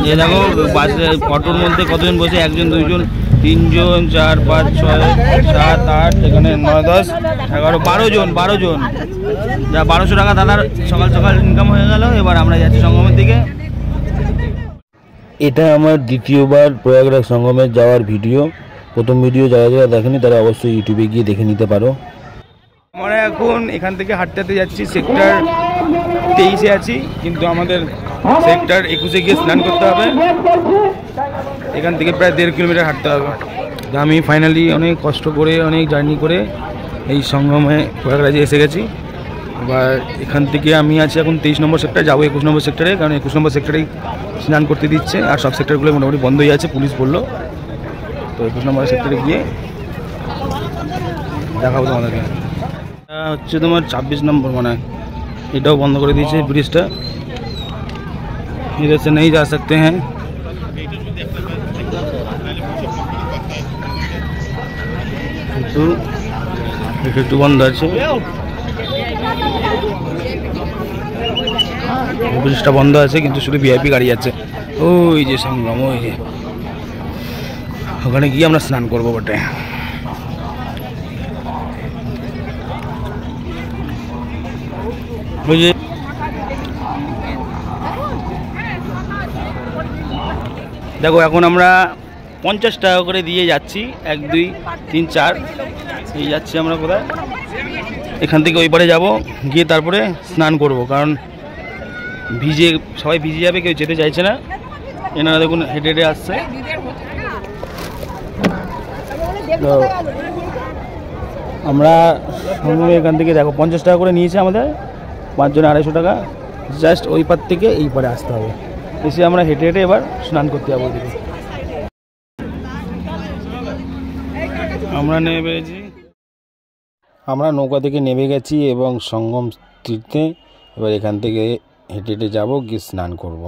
এই দেখো বাসে অটোর মধ্যে কতজন বসে, 1 জন 2 জন 3 জন 4 5 6 7 8 এখানে 9 10 11 12 জন যা 1200 টাকা দাদার সকাল সকাল ইনকাম হয়ে গেল। এবার আমরা যাচ্ছি সঙ্গমের দিকে। এটা আমার দ্বিতীয়বার প্রয়াগরাজ সঙ্গমে যাওয়ার ভিডিও। প্রথম ভিডিও যারা যারা দেখেনি তারা অবশ্যই ইউটিউবে গিয়ে দেখে নিতে পারো। আমরা এখন এখান থেকে হাঁটতে হাঁটতে যাচ্ছি, সেক্টর 23-এ আছি, কিন্তু আমাদের সেক্টর 21-এ গিয়ে স্নান করতে হবে। এখান থেকে প্রায় 1.5 কিলোমিটার হাঁটতে হবে। আমি ফাইনালি অনেক কষ্ট করে অনেক জার্নি করে এই সঙ্গমে প্রয়াগরাজে এসে গেছি। এবার এখান থেকে আমি আছি এখন 23 নম্বর সেক্টর, যাবো 21 নম্বর সেক্টরে, কারণ 21 নম্বর সেক্টরেই স্নান করতে দিচ্ছে, আর সব সেক্টরগুলো মোটামুটি বন্ধ হয়ে আছে, পুলিশ বললো। তো 21 নম্বর সেক্টরে গিয়ে দেখাবো তোমাদেরকে। হচ্ছে তোমার 26 নম্বর মনে হয়, এটাও বন্ধ করে দিয়েছে ব্রিজটা, इधर से नहीं जा सकते हैं। একটু বন্ধ আছে, ব্রিজটা বন্ধ আছে, কিন্তু শুধু ভিআইপি গাড়ি আছে। ওই যে সঙ্গম, ওই যে ওখানে গিয়ে আমরা স্নান করবো বটে। ওই যে দেখো এখন আমরা 50 টাকা করে দিয়ে যাচ্ছি, 1 2 3 4 এই যাচ্ছি আমরা কোথায়, এখান থেকে ওই পারে যাবো, গিয়ে তারপরে স্নান করব, কারণ ভিজে সবাই ভিজে যাবে, কেউ যেতে চাইছে না। এনারা দেখুন হেঁটে হেঁটে আসছে। তো আমরা এখান থেকে দেখো 50 টাকা করে নিয়েছে আমাদের, 5 জনে 250 টাকা। জাস্ট ওই পার থেকে এই পারে আসতে হবে, এসে আমরা হেঁটে হেঁটে এবার স্নান করতে যাবো। ওইদিকে আমরা নেমেছি, আমরা নৌকা থেকে নেমে গেছি এবং সঙ্গম তীর্থে। এবার এখান থেকে হেঁটে হেঁটে যাবো, গিয়ে স্নান করব।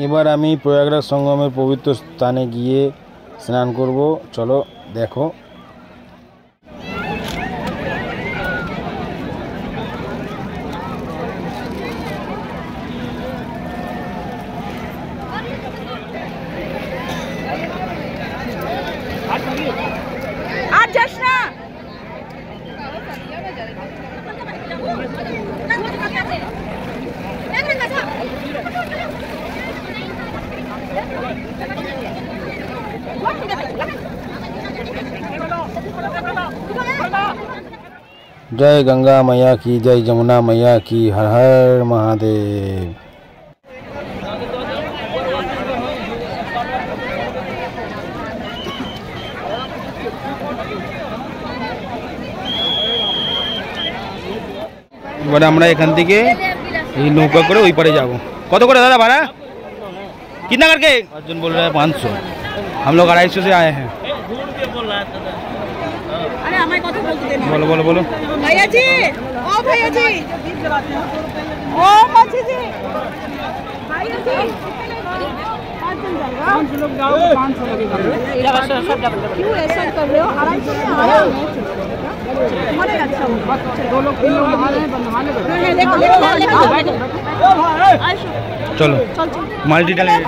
এবার আমি প্রয়াগরাজ সঙ্গমের পবিত্র স্থানে গিয়ে স্নান করব। চলো দেখো। जय गंगा मैया की, जय जमुना मैया की, हर हर महादेव। এবার আমরা এখান থেকে এই নৌকা করে ওই পারে যাব। কত করে দাদা भाड़ा? कितना करके? 5 जन बोल रहे हैं 500, हम लोग 250 से आए हैं। अरे हमें कत बोलते हैं? बोलो बोलो बोलो भैया जी, ओ भैया जी, ओ माची जी, भैया जी 5 जन जाएगा, 5 लोग जाओ 500 लगेगा। सब डबल डबल क्यों ऐसा कर रहे हो? 250 से आया हूं, तुम्हारे अच्छा होगा। 2 लोग 3 लोग आ रहे हैं, बनवाने बैठे। देखो देखो बैठो, चलो মাল্টি ট্যালেন্ট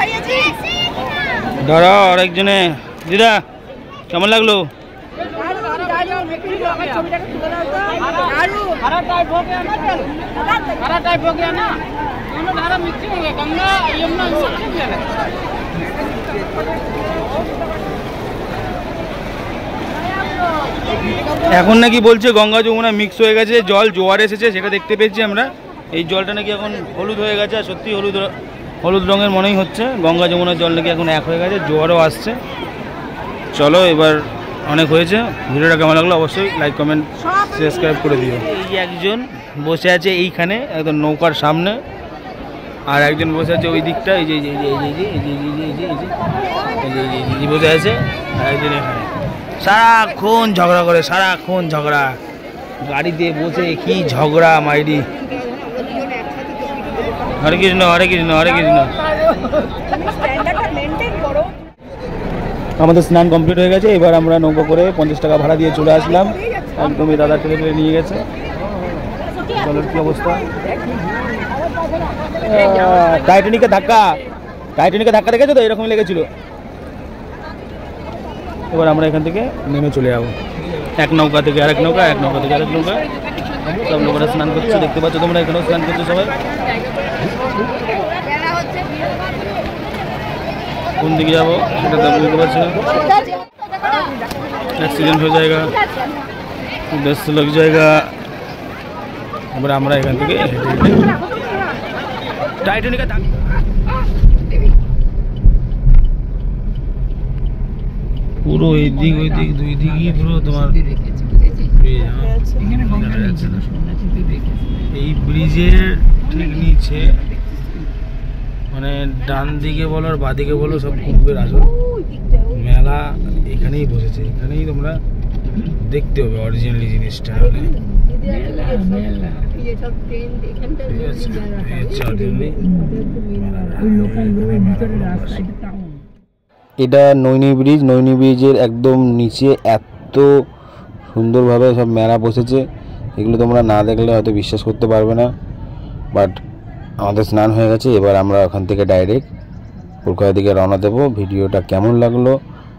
ধরো। আর একজনে দিদা কেমন লাগলো? এখন নাকি বলছে গঙ্গা যমুনা মিক্স হয়ে গেছে, জল জোয়ার এসেছে, সেটা দেখতে পেয়েছি আমরা। এই জলটা নাকি এখন হলুদ হয়ে গেছে, আর সত্যি হলুদ রঙের মনেই হচ্ছে। গঙ্গা যমুনার জল নাকি এখন এক হয়ে গেছে, জোয়ারও আসছে। চলো এবার অনেক হয়েছে। ভিডিওটা কেমন লাগলো অবশ্যই লাইক কমেন্ট সাবস্ক্রাইব করে দিও। এই একজন বসে আছে এইখানে একদম নৌকার সামনে, আর একজন বসে আছে ওই দিকটা, এই যে এই যে এই যে এই যে এই যে এই যে এই যে বসে আছে, আর একজন এখানে সারাক্ষণ ঝগড়া করে, সারাক্ষণ ঝগড়া, গাড়ি দিয়ে বসে কি ঝগড়া মাইরি। হরে কৃষ্ণ হরে কৃষ্ণ হরে কৃষ্ণ। আমাদের স্নান কমপ্লিট হয়ে গেছে, এবার আমরা নৌকো করে 50 টাকা ভাড়া দিয়ে চলে আসলাম। একদমই দাদা ঠেলে ঠেলে নিয়ে গেছে। জলের কি অবস্থা, টাইটানিকের ধাক্কা দেখেছো তো, এরকমই লেগেছিল। এবার আমরা এখান থেকে নেমে চলে যাবো, এক নৌকা থেকে আরেক নৌকা, এক নৌকা থেকে আরেক নৌকা। সব লোকেরা স্নান করছে, দেখতে পাচ্ছ তোমরা, এখানেও স্নান করছে সবাই। কোন দিকে যাবো সেটা তো বুঝতে পারছি না, অ্যাক্সিডেন্ট হয়ে জায়গা, ব্যস্তলোক জায়গা। এবার আমরা এখান থেকে টাইটানিকে পুরো এদিক ওই দিক দুই দিকই পুরো তোমার এই ব্রিজের ঠিক নিচে, মানে ডান দিকে বলো আর বাদিকে বলো সব কুম্ভের আসল মেলা এখানেই বসেছে। এখানেই তোমরা দেখতে হবে অরিজিনালি জিনিসটা। এটা নৈনী ব্রিজ, নৈনী ব্রিজের একদম নিচে এত সুন্দরভাবে সব মেলা বসেছে, এগুলো তোমরা না দেখলে হয়তো বিশ্বাস করতে পারবে না। বাট আমাদের স্নান হয়ে গেছে, এবার আমরা ওখান থেকে ডাইরেক্ট কলকাতার দিকে রওনা দেবো। ভিডিওটা কেমন লাগলো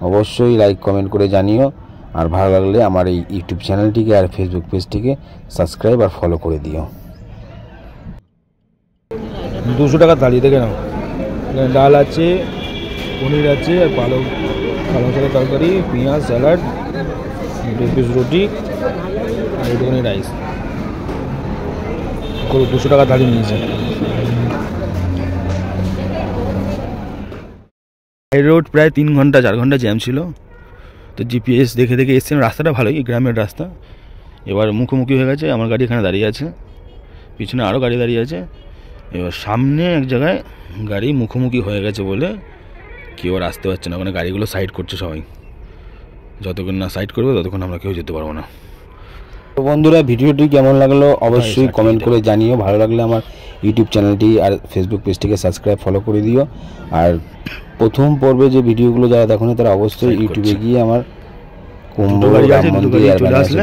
অবশ্যই লাইক কমেন্ট করে জানিও, আর ভালো লাগলে আমার এই ইউটিউব চ্যানেলটিকে আর ফেসবুক পেজটিকে সাবস্ক্রাইব আর ফলো করে দিও। 200 টাকা থালি দেখে নাও, ডাল আছে, পনির আছে, আর পালং শাকের তরকারি, পেঁয়াজ, স্যালাড, 2 পিস রুটি, আর একটুখানি রাইস। 200 টাকা থালি নিয়েছে। হাই রোড প্রায় 3 ঘন্টা 4 ঘন্টা জ্যাম ছিল, তো জিপিএস দেখে দেখে এসেছিলাম। রাস্তাটা ভালোই, গ্রামের রাস্তা। এবার মুখোমুখি হয়ে গেছে, আমার গাড়ি এখানে দাঁড়িয়ে আছে, পিছনে আরও গাড়ি দাঁড়িয়ে আছে। এবার সামনে এক জায়গায় গাড়ি মুখোমুখি হয়ে গেছে বলে কেউ আর আসতে পারছে না, ওখানে গাড়িগুলো সাইড করছে সবাই। যতক্ষণ না সাইড করবে ততক্ষণ আমরা কেউ যেতে পারবো না। তো বন্ধুরা, ভিডিওটি কেমন লাগলো অবশ্যই কমেন্ট করে জানিও। ভালো লাগলে আমার ইউটিউব চ্যানেলটি আর ফেসবুক পেজটিকে সাবস্ক্রাইব ফলো করে দিও। আর প্রথম পর্বে যে ভিডিওগুলো যারা দেখোনি তারা অবশ্যই ইউটিউবে গিয়ে আমার কুম্ভ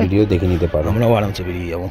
ভিডিও দেখে নিতে পারো। আমরাও আরামসে বেরিয়ে যাবো।